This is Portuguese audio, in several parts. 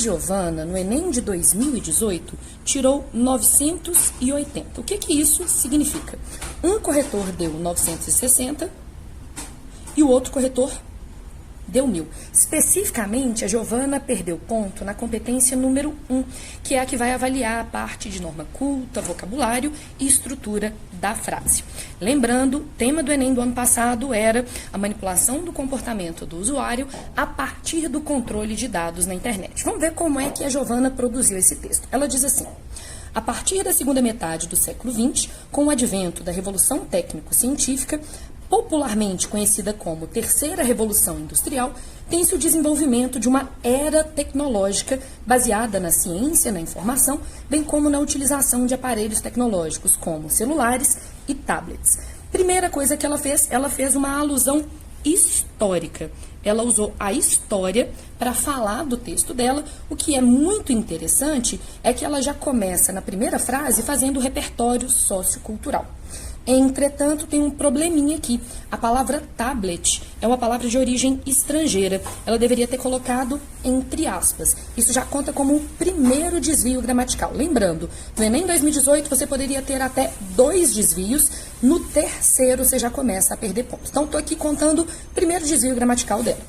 Giovana, no Enem de 2018, tirou 980. O que isso significa? Um corretor deu 960 e o outro corretor deu 1000. Especificamente, a Giovana perdeu ponto na competência número 1, que é a que vai avaliar a parte de norma culta, vocabulário e estrutura da frase. Lembrando, o tema do Enem do ano passado era a manipulação do comportamento do usuário a partir do controle de dados na internet. Vamos ver como é que a Giovana produziu esse texto. Ela diz assim: a partir da segunda metade do século XX, com o advento da Revolução Técnico-Científica, popularmente conhecida como Terceira Revolução Industrial, tem-se o desenvolvimento de uma era tecnológica baseada na ciência, na informação, bem como na utilização de aparelhos tecnológicos como celulares e tablets. Primeira coisa que ela fez uma alusão histórica. Ela usou a história para falar do texto dela. O que é muito interessante é que ela já começa na primeira frase fazendo o repertório sociocultural. Entretanto, tem um probleminha aqui. A palavra tablet é uma palavra de origem estrangeira. Ela deveria ter colocado entre aspas. Isso já conta como um primeiro desvio gramatical. Lembrando, no Enem 2018 você poderia ter até 2 desvios. No terceiro você já começa a perder pontos. Então, estou aqui contando o primeiro desvio gramatical dela.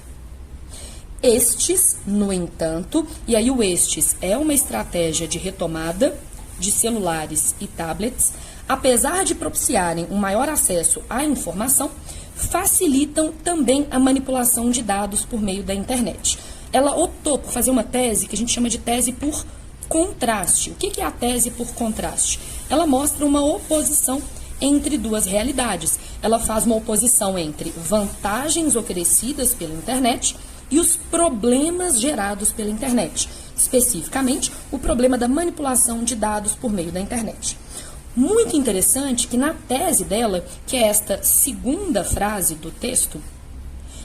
Estes, no entanto, e aí o estes é uma estratégia de retomada de celulares e tablets, apesar de propiciarem um maior acesso à informação, facilitam também a manipulação de dados por meio da internet. Ela optou por fazer uma tese que a gente chama de tese por contraste. O que é a tese por contraste? Ela mostra uma oposição entre duas realidades. Ela faz uma oposição entre vantagens oferecidas pela internet e os problemas gerados pela internet. Especificamente, o problema da manipulação de dados por meio da internet. Muito interessante que na tese dela, que é esta segunda frase do texto,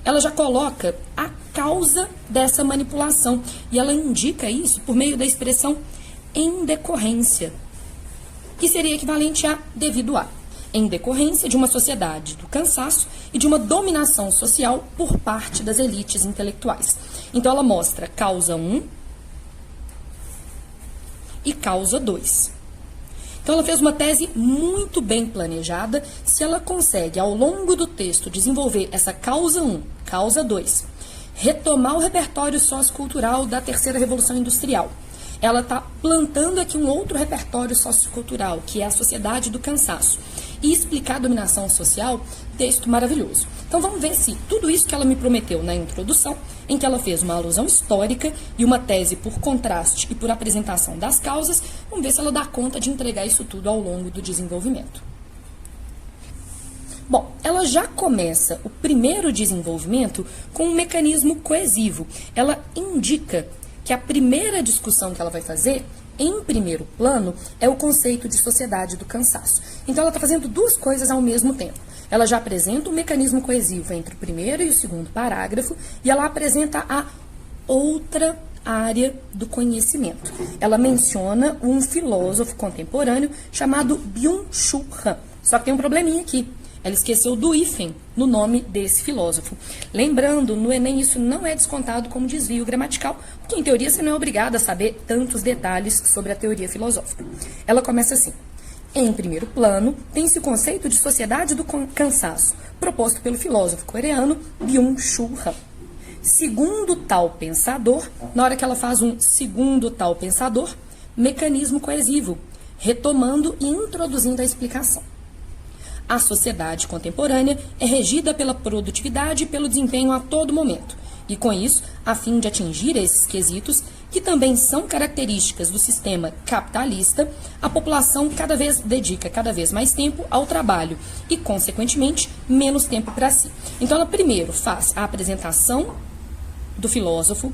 ela já coloca a causa dessa manipulação. E ela indica isso por meio da expressão em decorrência, que seria equivalente a devido a. Em decorrência de uma sociedade do cansaço e de uma dominação social por parte das elites intelectuais. Então ela mostra causa 1 e causa 2. Então, ela fez uma tese muito bem planejada. Se ela consegue, ao longo do texto, desenvolver essa causa 1, causa 2, retomar o repertório sociocultural da Terceira Revolução Industrial, ela está plantando aqui um outro repertório sociocultural, que é a sociedade do cansaço, e explicar a dominação social, texto maravilhoso. Então, vamos ver se tudo isso que ela me prometeu na introdução, em que ela fez uma alusão histórica e uma tese por contraste e por apresentação das causas, vamos ver se ela dá conta de entregar isso tudo ao longo do desenvolvimento. Bom, ela já começa o primeiro desenvolvimento com um mecanismo coesivo. Ela indica que a primeira discussão que ela vai fazer, em primeiro plano, é o conceito de sociedade do cansaço. Então, ela está fazendo duas coisas ao mesmo tempo. Ela já apresenta um mecanismo coesivo entre o primeiro e o segundo parágrafo, e ela apresenta a outra área do conhecimento. Ela menciona um filósofo contemporâneo chamado Byung-Chul Han. Só que tem um probleminha aqui. Ela esqueceu do hífen no nome desse filósofo. Lembrando, no Enem isso não é descontado como desvio gramatical, porque em teoria você não é obrigado a saber tantos detalhes sobre a teoria filosófica. Ela começa assim: em primeiro plano, tem-se o conceito de sociedade do cansaço, proposto pelo filósofo coreano Byung-Chul Han. Segundo tal pensador, na hora que ela faz um segundo tal pensador, mecanismo coesivo, retomando e introduzindo a explicação. A sociedade contemporânea é regida pela produtividade e pelo desempenho a todo momento. E com isso, a fim de atingir esses quesitos, que também são características do sistema capitalista, a população dedica cada vez mais tempo ao trabalho e, consequentemente, menos tempo para si. Então, ela primeiro faz a apresentação do filósofo,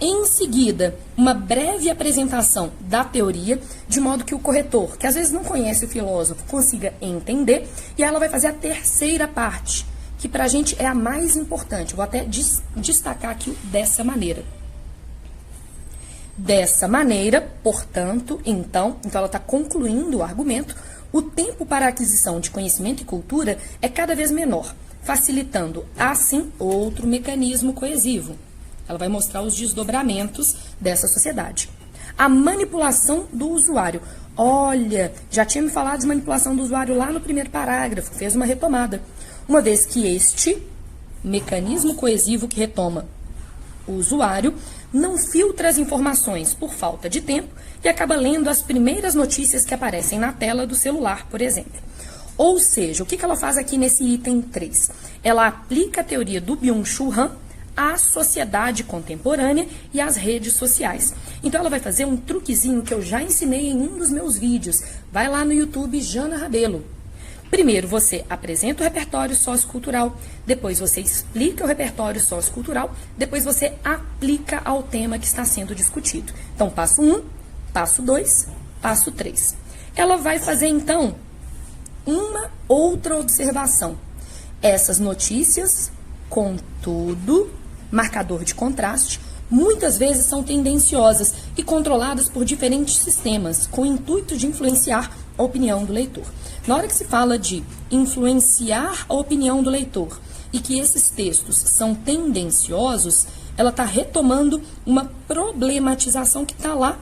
em seguida, uma breve apresentação da teoria, de modo que o corretor, que às vezes não conhece o filósofo, consiga entender, e ela vai fazer a terceira parte, que para a gente é a mais importante. Vou até destacar aqui dessa maneira. Dessa maneira, portanto, então ela está concluindo o argumento, o tempo para a aquisição de conhecimento e cultura é cada vez menor, facilitando, assim, outro mecanismo coesivo, Ela vai mostrar os desdobramentos dessa sociedade. A manipulação do usuário. Olha, já tinha me falado de manipulação do usuário lá no primeiro parágrafo, fez uma retomada. Uma vez que este mecanismo coesivo que retoma o usuário não filtra as informações por falta de tempo e acaba lendo as primeiras notícias que aparecem na tela do celular, por exemplo. Ou seja, o que ela faz aqui nesse item 3? Ela aplica a teoria do Byung-Chul Han à sociedade contemporânea e às redes sociais. Então ela vai fazer um truquezinho que eu já ensinei em um dos meus vídeos. Vai lá no YouTube, Jana Rabelo. Primeiro você apresenta o repertório sociocultural, depois você explica o repertório sociocultural, depois você aplica ao tema que está sendo discutido. Então, passo 1, passo 2, passo 3. Ela vai fazer, então, uma outra observação. Essas notícias, contudo, marcador de contraste, muitas vezes são tendenciosas e controladas por diferentes sistemas, com o intuito de influenciar a opinião do leitor. Na hora que se fala de influenciar a opinião do leitor e que esses textos são tendenciosos, ela está retomando uma problematização que está lá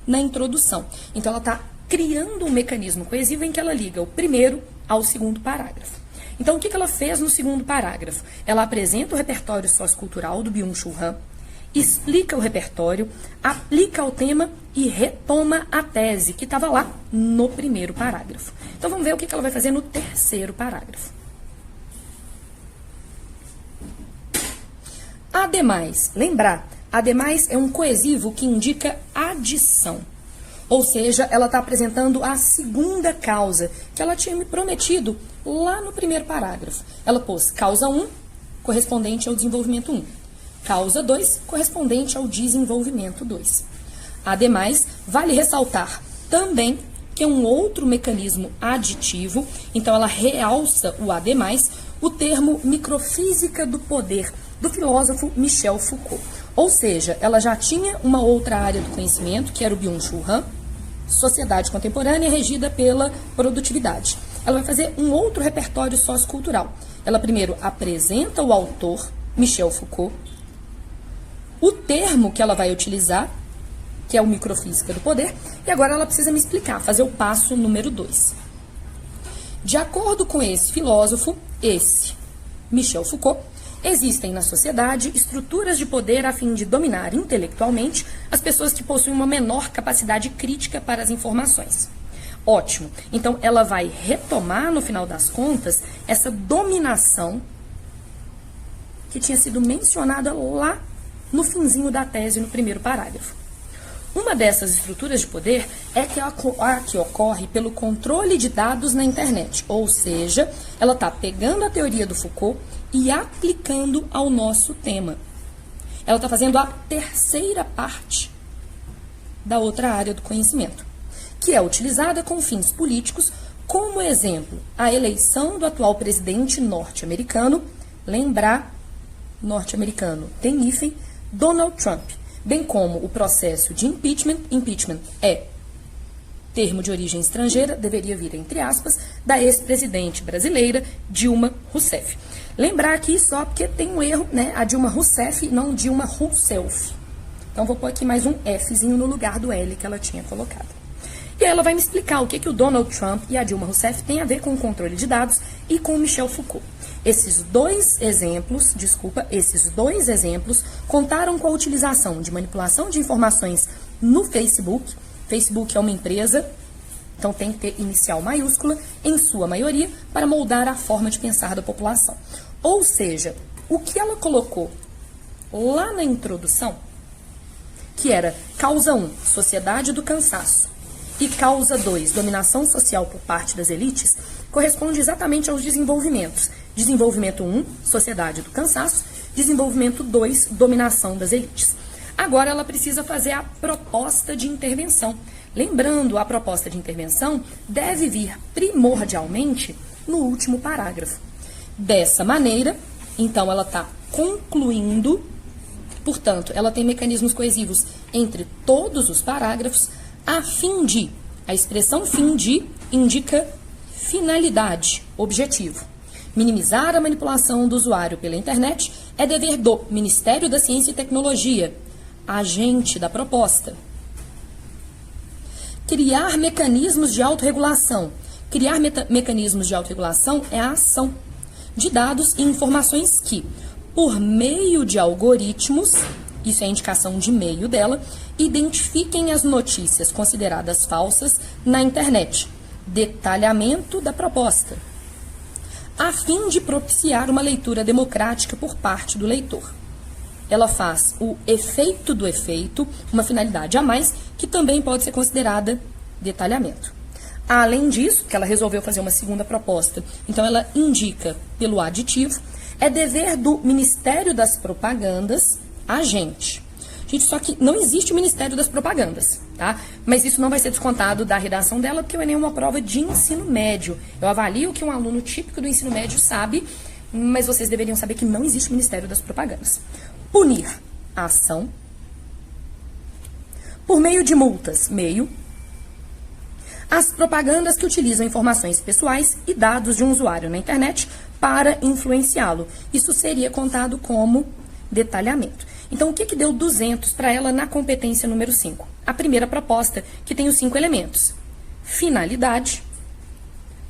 na introdução. Então, ela está criando um mecanismo coesivo em que ela liga o primeiro ao segundo parágrafo. Então, o que ela fez no segundo parágrafo? Ela apresenta o repertório sociocultural do Byung-Chul Han, explica o repertório, aplica o tema e retoma a tese que estava lá no primeiro parágrafo. Então, vamos ver o que ela vai fazer no terceiro parágrafo. Ademais, lembrar, ademais é um coesivo que indica adição. Ou seja, ela está apresentando a segunda causa que ela tinha me prometido lá no primeiro parágrafo. Ela pôs causa 1, correspondente ao desenvolvimento 1. Causa 2, correspondente ao desenvolvimento 2. Ademais, vale ressaltar também que é um outro mecanismo aditivo, então ela realça o ademais, o termo microfísica do poder, do filósofo Michel Foucault. Ou seja, ela já tinha uma outra área do conhecimento, que era o Byung-Chul Han, sociedade contemporânea regida pela produtividade. Ela vai fazer um outro repertório sociocultural. Ela primeiro apresenta o autor, Michel Foucault, o termo que ela vai utilizar, que é o microfísica do poder, e agora ela precisa me explicar, fazer o passo número 2. De acordo com esse filósofo, esse Michel Foucault, existem na sociedade estruturas de poder a fim de dominar intelectualmente as pessoas que possuem uma menor capacidade crítica para as informações. Ótimo. Então, ela vai retomar, no final das contas, essa dominação que tinha sido mencionada lá no finzinho da tese, no primeiro parágrafo. Uma dessas estruturas de poder é a que ocorre pelo controle de dados na internet, ou seja, ela está pegando a teoria do Foucault e aplicando ao nosso tema. Ela está fazendo a terceira parte da outra área do conhecimento, que é utilizada com fins políticos, como exemplo, a eleição do atual presidente norte-americano, lembrar, norte-americano tem hífen, Donald Trump, bem como o processo de impeachment. Impeachment é termo de origem estrangeira, deveria vir entre aspas, da ex-presidente brasileira Dilma Rousseff. Lembrar aqui só porque tem um erro, né? A Dilma Rousseff, não Dilma Rousseff. Então vou pôr aqui mais um Fzinho no lugar do L que ela tinha colocado. E ela vai me explicar o que o Donald Trump e a Dilma Rousseff têm a ver com o controle de dados e com o Michel Foucault. Esses dois exemplos contaram com a utilização de manipulação de informações no Facebook. Facebook é uma empresa, então tem que ter inicial maiúscula, em sua maioria, para moldar a forma de pensar da população. Ou seja, o que ela colocou lá na introdução, que era causa 1, sociedade do cansaço, e causa 2, dominação social por parte das elites, corresponde exatamente aos desenvolvimentos. Desenvolvimento 1, sociedade do cansaço. Desenvolvimento 2, dominação das elites. Agora ela precisa fazer a proposta de intervenção. Lembrando, a proposta de intervenção deve vir primordialmente no último parágrafo. Dessa maneira, então ela está concluindo, portanto, ela tem mecanismos coesivos entre todos os parágrafos, a fim de, a expressão fim de indica finalidade, objetivo. Minimizar a manipulação do usuário pela internet É dever do Ministério da Ciência e Tecnologia, agente da proposta. Criar mecanismos de autorregulação. Criar mecanismos de autorregulação é a ação de dados e informações que, por meio de algoritmos, isso é a indicação de meio dela, identifiquem as notícias consideradas falsas na internet. Detalhamento da proposta, a fim de propiciar uma leitura democrática por parte do leitor. Ela faz o efeito do efeito, uma finalidade a mais, que também pode ser considerada detalhamento. Além disso, que ela resolveu fazer uma segunda proposta, então ela indica pelo aditivo, é dever do Ministério das Propagandas, agente. Gente, só que não existe o Ministério das Propagandas, tá? Mas isso não vai ser descontado da redação dela, porque o Enem é uma prova de ensino médio. Eu avalio o que um aluno típico do ensino médio sabe, mas vocês deveriam saber que não existe o Ministério das Propagandas. Punir a ação por meio de multas, meio. As propagandas que utilizam informações pessoais e dados de um usuário na internet para influenciá-lo. Isso seria contado como detalhamento. Então, o que deu 200 para ela na competência número 5? A primeira proposta, que tem os 5 elementos: finalidade,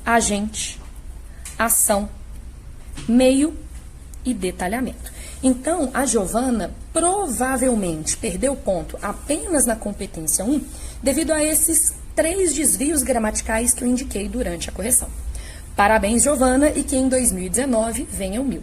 agente, ação, meio e detalhamento. Então, a Giovana provavelmente perdeu ponto apenas na competência 1 devido a esses 3 desvios gramaticais que eu indiquei durante a correção. Parabéns, Giovana, e que em 2019 venham 1000.